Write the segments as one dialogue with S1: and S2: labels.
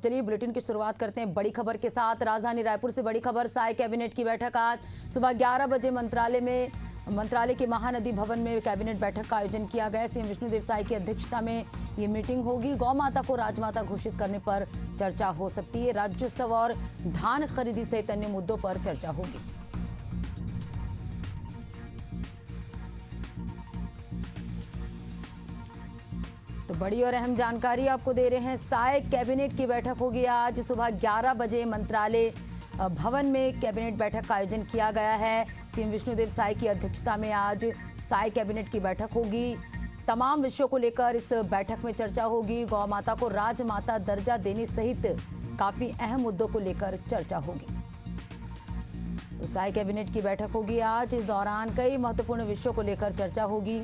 S1: चलिए बुलेटिन की शुरुआत करते हैं बड़ी खबर के साथ। राजधानी रायपुर से बड़ी खबर, साय कैबिनेट की बैठक आज सुबह 11 बजे मंत्रालय के महानदी भवन में कैबिनेट बैठक का आयोजन किया गया। सीएम विष्णुदेव साय की अध्यक्षता में ये मीटिंग होगी। गौ माता को राजमाता घोषित करने पर चर्चा हो सकती है। राज्योत्सव और धान खरीदी सहित अन्य मुद्दों पर चर्चा होगी। तो बड़ी और अहम जानकारी आपको दे रहे हैं। साय कैबिनेट की बैठक होगी आज सुबह 11 बजे मंत्रालय भवन में कैबिनेट बैठक का आयोजन किया गया है। सीएम विष्णुदेव साय की अध्यक्षता में आज साय कैबिनेट की बैठक होगी। तमाम विषयों को लेकर इस बैठक में चर्चा होगी। गौ माता को राजमाता दर्जा देने सहित काफी अहम मुद्दों को लेकर चर्चा होगी। तो साय कैबिनेट की बैठक होगी आज। इस दौरान कई महत्वपूर्ण विषयों को लेकर चर्चा होगी।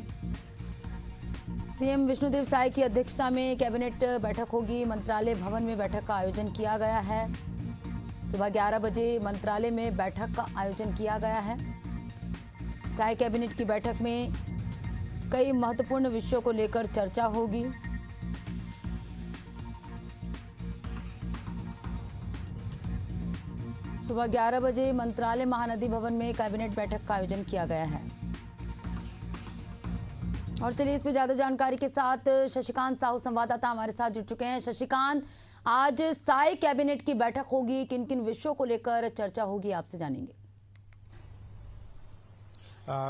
S1: सीएम विष्णुदेव साय की अध्यक्षता में कैबिनेट बैठक होगी। मंत्रालय भवन में बैठक का आयोजन किया गया है। सुबह 11 बजे मंत्रालय में बैठक का आयोजन किया गया है। साय कैबिनेट की बैठक में कई महत्वपूर्ण विषयों को लेकर चर्चा होगी। सुबह 11 बजे मंत्रालय महानदी भवन में कैबिनेट बैठक का आयोजन किया गया है। और चलिए इस पर ज्यादा जानकारी के साथ शशिकांत साहू संवाददाता हमारे साथ जुड़ चुके हैं। शशिकांत, आज साय कैबिनेट की बैठक होगी, किन किन विषयों को लेकर चर्चा होगी आपसे जानेंगे।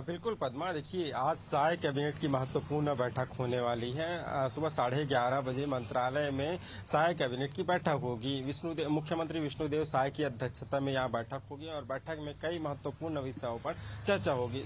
S2: बिल्कुल पद्मा, देखिए आज साय कैबिनेट की महत्वपूर्ण बैठक होने वाली है। सुबह 11:30 बजे मंत्रालय में साय कैबिनेट की बैठक होगी। मुख्यमंत्री विष्णुदेव साय की अध्यक्षता में यहाँ बैठक होगी और बैठक में कई महत्वपूर्ण विषयों पर चर्चा होगी।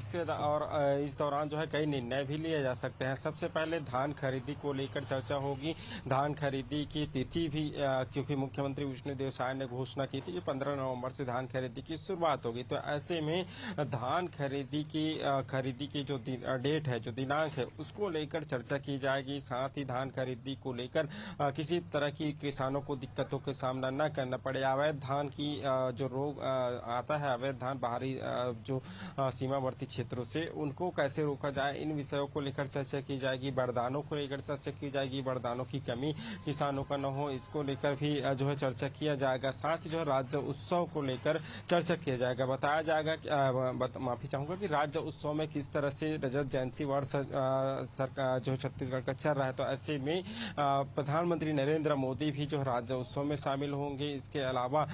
S2: इस दौरान जो है कई निर्णय भी लिए जा सकते हैं। सबसे पहले धान खरीदी को लेकर चर्चा होगी। धान खरीदी की तिथि भी क्योंकि मुख्यमंत्री विष्णुदेव साय ने घोषणा की थी कि 15 नवम्बर से धान खरीदी की शुरुआत होगी। तो ऐसे में धान खरीदी की जो डेट है, जो दिनांक है, उसको लेकर चर्चा की जाएगी। साथ ही धान खरीदी को लेकर किसी तरह की किसानों को दिक्कतों का सामना न करना पड़े। अवैध धान की जो रोग आता है, अवैध धान बाहरी जो सीमावर्ती क्षेत्रों से, उनको कैसे रोका जाए, इन विषयों को लेकर चर्चा की जाएगी। बरदानों को लेकर चर्चा की जाएगी। बरदानों की कमी किसानों का न हो, इसको लेकर भी जो है चर्चा किया जाएगा। साथ ही जो है राज्य उत्सव को लेकर चर्चा किया जाएगा। बताया जाएगा माफी चाहूंगा कि राज्य उत्सव में किस तरह से रजत जयंती वर्ष सरकार जो छत्तीसगढ़ का चल रहा है, तो ऐसे में प्रधानमंत्री नरेंद्र मोदी भी जो राज्य उत्सव में शामिल होंगे। इसके अलावा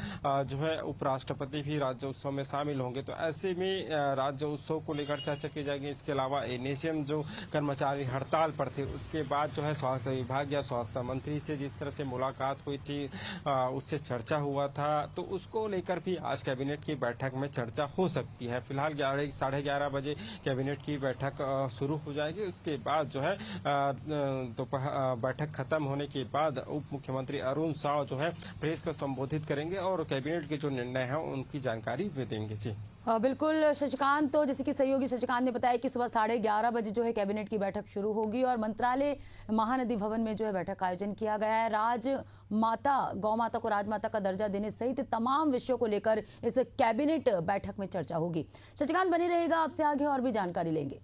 S2: जो है उपराष्ट्रपति भी राज्य उत्सव में शामिल होंगे। तो ऐसे में राज्य उत्सव को लेकर चर्चा की जाएगी। इसके अलावा एनएचएम जो कर्मचारी हड़ताल पर थे, उसके बाद जो है स्वास्थ्य विभाग या स्वास्थ्य मंत्री से जिस तरह से मुलाकात हुई थी, उससे चर्चा हुआ था, तो उसको लेकर भी आज कैबिनेट की बैठक में चर्चा हो सकती है। फिलहाल 11:30 बजे कैबिनेट की बैठक शुरू हो जाएगी। उसके बाद जो है बैठक खत्म होने के बाद उप मुख्यमंत्री अरुण साव जो है प्रेस को संबोधित करेंगे और कैबिनेट के जो निर्णय हैं उनकी जानकारी भी देंगे। जी
S1: बिल्कुल शशिकांत, तो जैसे कि सहयोगी शशिकांत ने बताया कि सुबह 11:30 बजे जो है कैबिनेट की बैठक शुरू होगी और मंत्रालय महानदी भवन में जो है बैठक का आयोजन किया गया है। गौ माता को राजमाता का दर्जा देने सहित तमाम विषयों को लेकर इस कैबिनेट बैठक में चर्चा होगी। शशिकांत बने रहेगा, आपसे आगे और भी जानकारी लेंगे।